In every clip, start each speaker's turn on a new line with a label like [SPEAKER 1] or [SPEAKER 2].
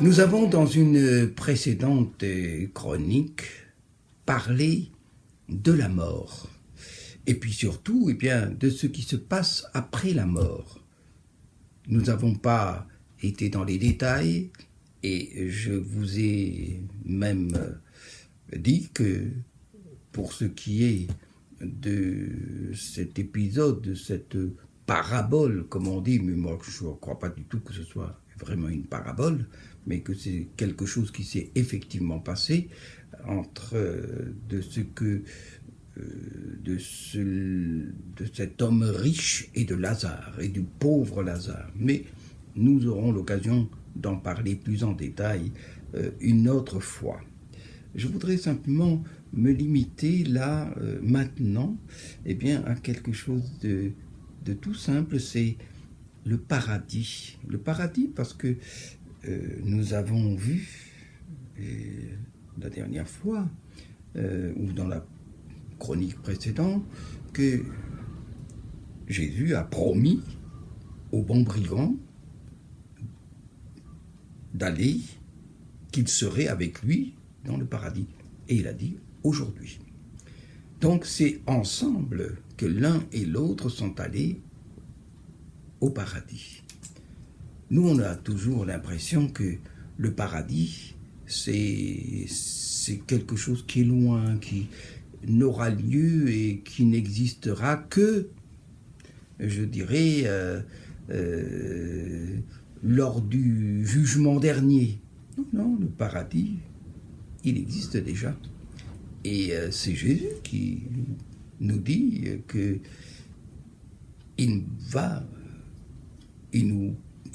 [SPEAKER 1] Nous avons dans une précédente chronique parlé de la mort et puis surtout de ce qui se passe après la mort. Nous n'avons pas été dans les détails et je vous ai même dit que pour ce qui est de cet épisode, de cette parabole, comme on dit, mais moi je ne crois pas du tout que ce soit vraiment une parabole, mais que c'est quelque chose qui s'est effectivement passé entre de cet homme riche et de Lazare, et du pauvre Lazare. Mais nous aurons l'occasion d'en parler plus en détail une autre fois. Je voudrais simplement me limiter là, maintenant, à quelque chose de tout simple, c'est le paradis. Le paradis parce que nous avons vu la dernière fois, ou dans la chronique précédente, que Jésus a promis aux bons brigands d'aller, qu'ils seraient avec lui dans le paradis. Et il a dit aujourd'hui. Donc c'est ensemble que l'un et l'autre sont allés au paradis. Nous, on a toujours l'impression que le paradis, c'est quelque chose qui est loin, qui n'aura lieu et qui n'existera que, je dirais, lors du jugement dernier. Non, le paradis, il existe déjà. Et c'est Jésus qui nous dit que il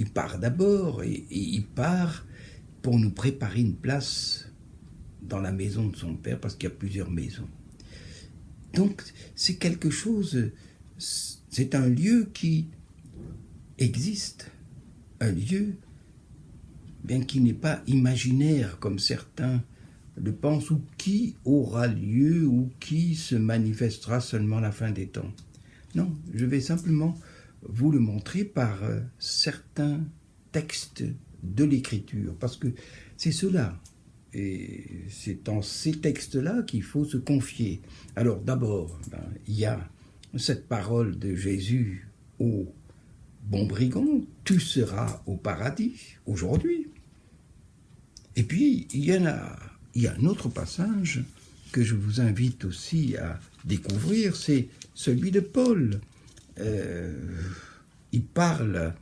[SPEAKER 1] part d'abord et il part pour nous préparer une place dans la maison de son Père, parce qu'il y a plusieurs maisons. Donc c'est quelque chose, c'est un lieu qui existe, un lieu qui n'est pas imaginaire comme certains le pensent, ou qui aura lieu, ou qui se manifestera seulement à la fin des temps. Non, je vais simplement vous le montrer par certains textes de l'Écriture, parce que c'est cela, et c'est en ces textes-là qu'il faut se confier. Alors d'abord, il y a cette parole de Jésus au bon brigand, tu seras au paradis aujourd'hui. Et puis il y a un autre passage que je vous invite aussi à découvrir, c'est celui de Paul. Il parle,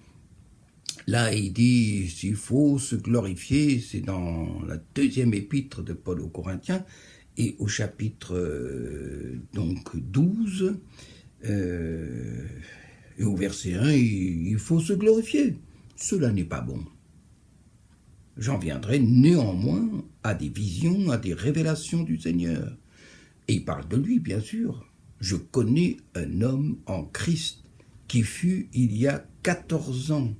[SPEAKER 1] là il dit, s'il faut se glorifier, c'est dans la 2e épître de Paul aux Corinthiens, et au chapitre 12, et au verset 1, il faut se glorifier. Cela n'est pas bon. J'en viendrai néanmoins à des visions, à des révélations du Seigneur. Et il parle de lui, bien sûr. Je connais un homme en Christ qui fut, il y a 14 ans,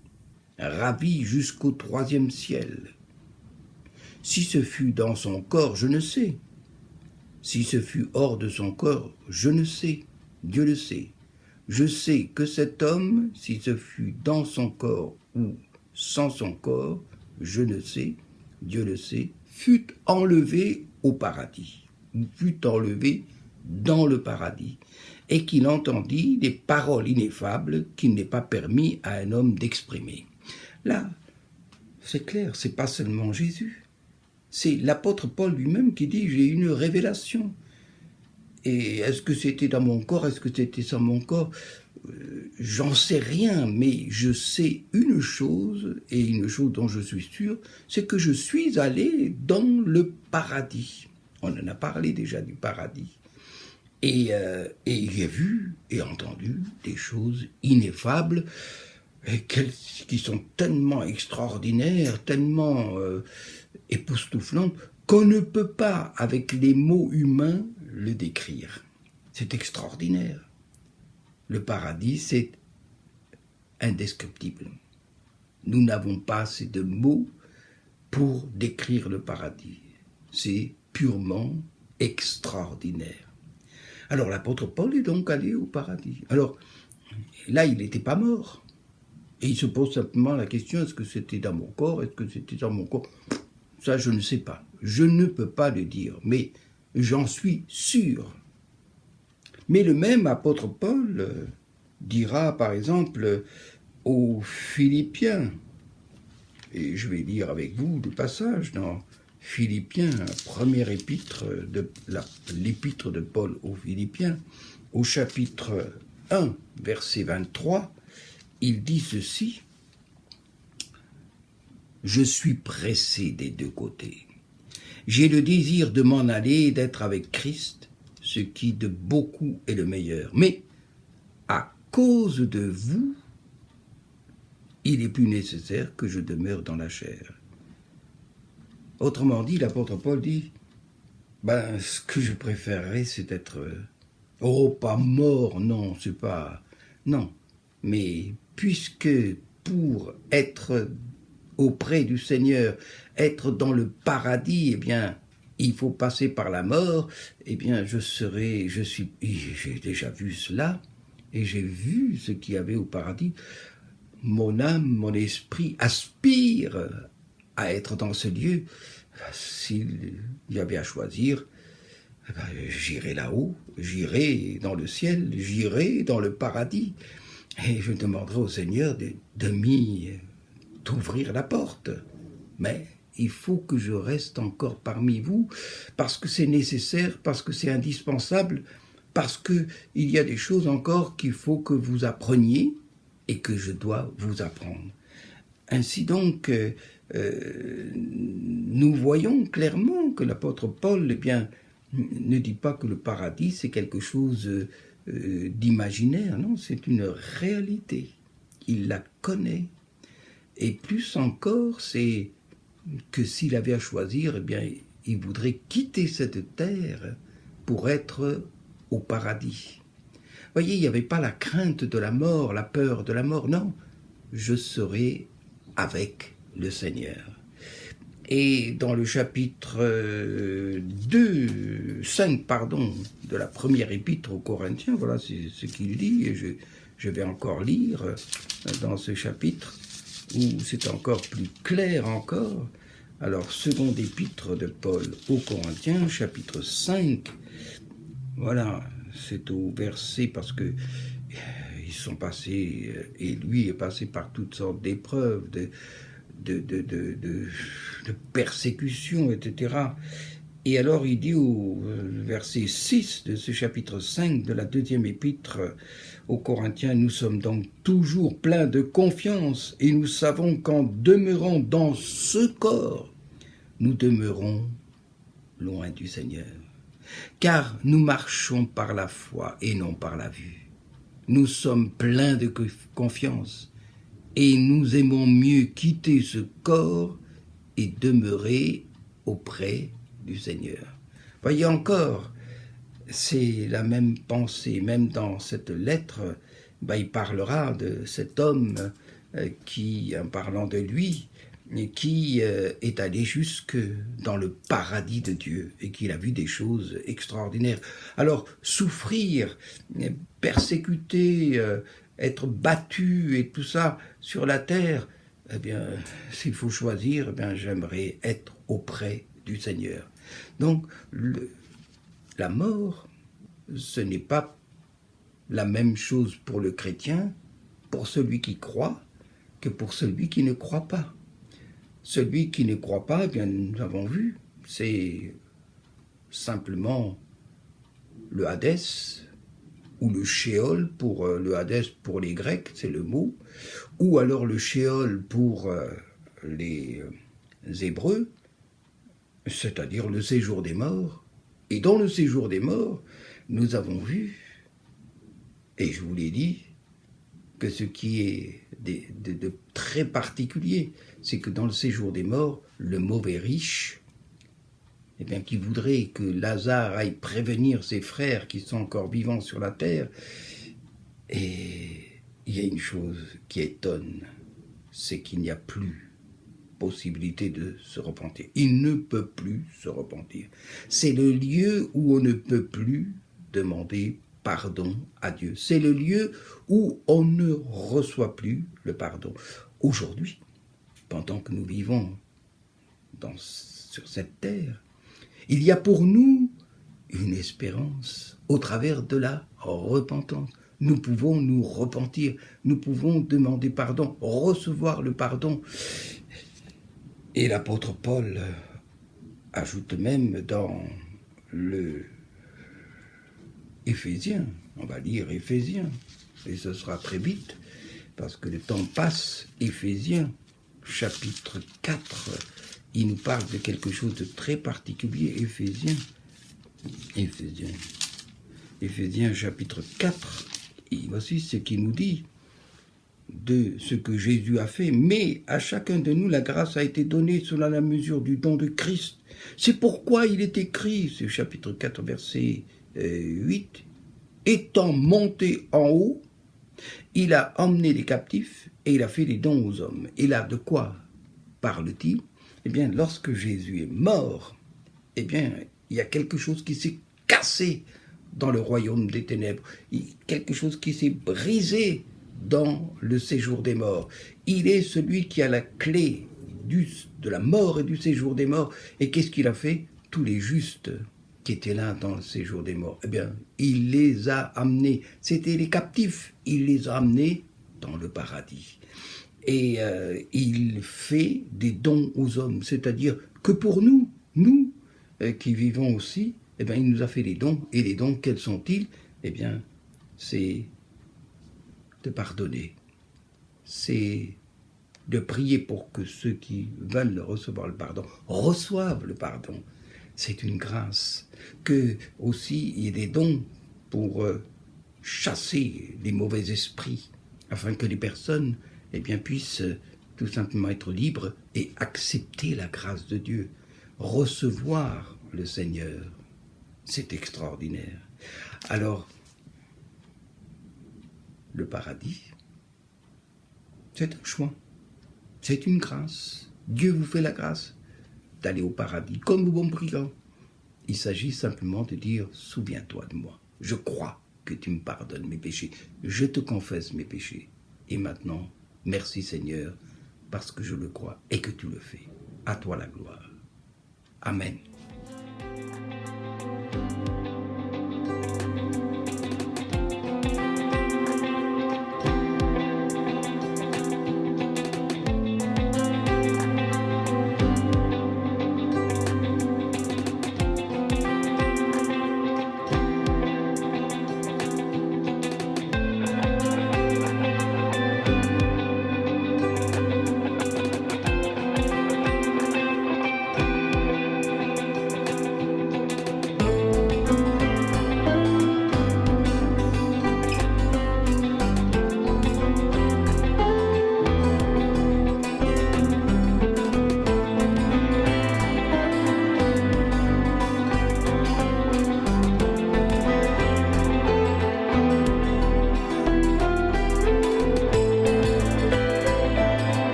[SPEAKER 1] ravi jusqu'au 3e ciel. Si ce fut dans son corps, je ne sais. Si ce fut hors de son corps, je ne sais. Dieu le sait. Je sais que cet homme, si ce fut dans son corps ou sans son corps, je ne sais, Dieu le sait, fut enlevé au paradis, fut enlevé dans le paradis, et qu'il entendit des paroles ineffables qu'il n'est pas permis à un homme d'exprimer. Là, c'est clair, c'est pas seulement Jésus, c'est l'apôtre Paul lui-même qui dit « j'ai une révélation ». Et est-ce que c'était dans mon corps, est-ce que c'était sans mon corps ? J'en sais rien, mais je sais une chose, et une chose dont je suis sûr, c'est que je suis allé dans le paradis. On en a parlé déjà du paradis. Et j'ai vu et entendu des choses ineffables, qui sont tellement extraordinaires, tellement époustouflantes, qu'on ne peut pas, avec les mots humains, le décrire. C'est extraordinaire. Le paradis, c'est indescriptible. Nous n'avons pas assez de mots pour décrire le paradis. C'est purement extraordinaire. Alors l'apôtre Paul est donc allé au paradis. Alors là, il n'était pas mort. Et il se pose simplement la question, est-ce que c'était dans mon corps? Est-ce que c'était dans mon corps? Ça, je ne sais pas. Je ne peux pas le dire, mais j'en suis sûr. Mais le même apôtre Paul dira, par exemple, aux Philippiens, et je vais lire avec vous le passage dans Philippiens, première épître l'épître de Paul aux Philippiens, au chapitre 1, verset 23, il dit ceci: « Je suis pressé des deux côtés. J'ai le désir de m'en aller et d'être avec Christ, ce qui de beaucoup est le meilleur. Mais à cause de vous, il est plus nécessaire que je demeure dans la chair. » Autrement dit, l'apôtre Paul dit, ce que je préférerais, c'est d'être, pas mort, non, c'est pas, non, mais puisque pour être auprès du Seigneur, être dans le paradis, eh bien, il faut passer par la mort, eh bien, j'ai déjà vu cela, et j'ai vu ce qu'il y avait au paradis. Mon âme, mon esprit aspire à être dans ce lieu. S'il y avait à choisir, j'irai là-haut, j'irai dans le ciel, j'irai dans le paradis, et je demanderai au Seigneur d'ouvrir la porte. Mais il faut que je reste encore parmi vous, parce que c'est nécessaire, parce que c'est indispensable, parce qu'il y a des choses encore qu'il faut que vous appreniez et que je dois vous apprendre. Ainsi donc, nous voyons clairement que l'apôtre Paul, ne dit pas que le paradis c'est quelque chose d'imaginaire, non, c'est une réalité. Il la connaît. Et plus encore, c'est que s'il avait à choisir, il voudrait quitter cette terre pour être au paradis. Voyez, il n'y avait pas la crainte de la mort, la peur de la mort, non. Je serai avec le Seigneur. Et dans le chapitre 5 de la première épître aux Corinthiens, voilà ce qu'il dit, et je vais encore lire dans ce chapitre, où c'est encore plus clair encore. Alors, seconde épître de Paul aux Corinthiens, chapitre 5, voilà, c'est au verset, parce que ils sont passés, et lui est passé par toutes sortes d'épreuves, de persécutions, etc. Et alors il dit au verset 6 de ce chapitre 5 de la deuxième épître aux Corinthiens, « Nous sommes donc toujours pleins de confiance, et nous savons qu'en demeurant dans ce corps, nous demeurons loin du Seigneur. Car nous marchons par la foi et non par la vue. Nous sommes pleins de confiance et nous aimons mieux quitter ce corps et demeurer auprès du Seigneur. » Voyez encore, c'est la même pensée, même dans cette lettre, il parlera de cet homme qui, en parlant de lui, qui est allé jusque dans le paradis de Dieu et qu'il a vu des choses extraordinaires. Alors, souffrir, persécuter, être battu et tout ça sur la terre, s'il faut choisir, j'aimerais être auprès du Seigneur. Donc, la mort, ce n'est pas la même chose pour le chrétien, pour celui qui croit, que pour celui qui ne croit pas. Celui qui ne croit pas, nous avons vu, c'est simplement le Hadès, ou le Sheol, pour le Hadès pour les Grecs, c'est le mot, ou alors le Sheol pour les Hébreux, c'est-à-dire le séjour des morts. Et dans le séjour des morts, nous avons vu, et je vous l'ai dit, que ce qui est de très particulier, c'est que dans le séjour des morts, le mauvais riche, qui voudrait que Lazare aille prévenir ses frères qui sont encore vivants sur la terre, et il y a une chose qui étonne, c'est qu'il n'y a plus possibilité de se repentir. Il ne peut plus se repentir. C'est le lieu où on ne peut plus demander pardon à Dieu. C'est le lieu où on ne reçoit plus le pardon. Aujourd'hui, pendant que nous vivons sur cette terre, il y a pour nous une espérance au travers de la repentance. Nous pouvons nous repentir, nous pouvons demander pardon, recevoir le pardon. Et l'apôtre Paul ajoute même dans le Éphésiens, on va lire Éphésiens, et ce sera très vite, parce que le temps passe, Éphésiens, chapitre 4, il nous parle de quelque chose de très particulier, Éphésiens chapitre 4, et voici ce qu'il nous dit de ce que Jésus a fait. Mais à chacun de nous, la grâce a été donnée selon la mesure du don de Christ. C'est pourquoi il est écrit, ce chapitre 4, verset 8, « Étant monté en haut, il a emmené les captifs et il a fait des dons aux hommes. » Et là, de quoi parle-t-il? Eh bien, lorsque Jésus est mort, eh bien, il y a quelque chose qui s'est cassé dans le royaume des ténèbres, quelque chose qui s'est brisé dans le séjour des morts. Il est celui qui a la clé de la mort et du séjour des morts. Et qu'est-ce qu'il a fait? Tous les justes qui étaient là dans le séjour des morts, eh bien, il les a amenés. C'était les captifs. Il les a amenés dans le paradis. Et il fait des dons aux hommes. C'est-à-dire que pour nous qui vivons aussi, eh bien, il nous a fait des dons. Et les dons, quels sont-ils? Eh bien, c'est de pardonner. C'est de prier pour que ceux qui veulent recevoir le pardon reçoivent le pardon. C'est une grâce. Que aussi il y ait des dons pour chasser les mauvais esprits, afin que les personnes eh bien, puissent tout simplement être libres et accepter la grâce de Dieu, recevoir le Seigneur. C'est extraordinaire. Alors, le paradis, c'est un choix, c'est une grâce. Dieu vous fait la grâce d'aller au paradis comme au bon brigand. Il s'agit simplement de dire « Souviens-toi de moi, je crois que tu me pardonnes mes péchés, je te confesse mes péchés. Et maintenant, merci Seigneur, parce que je le crois et que tu le fais. À toi la gloire. Amen. »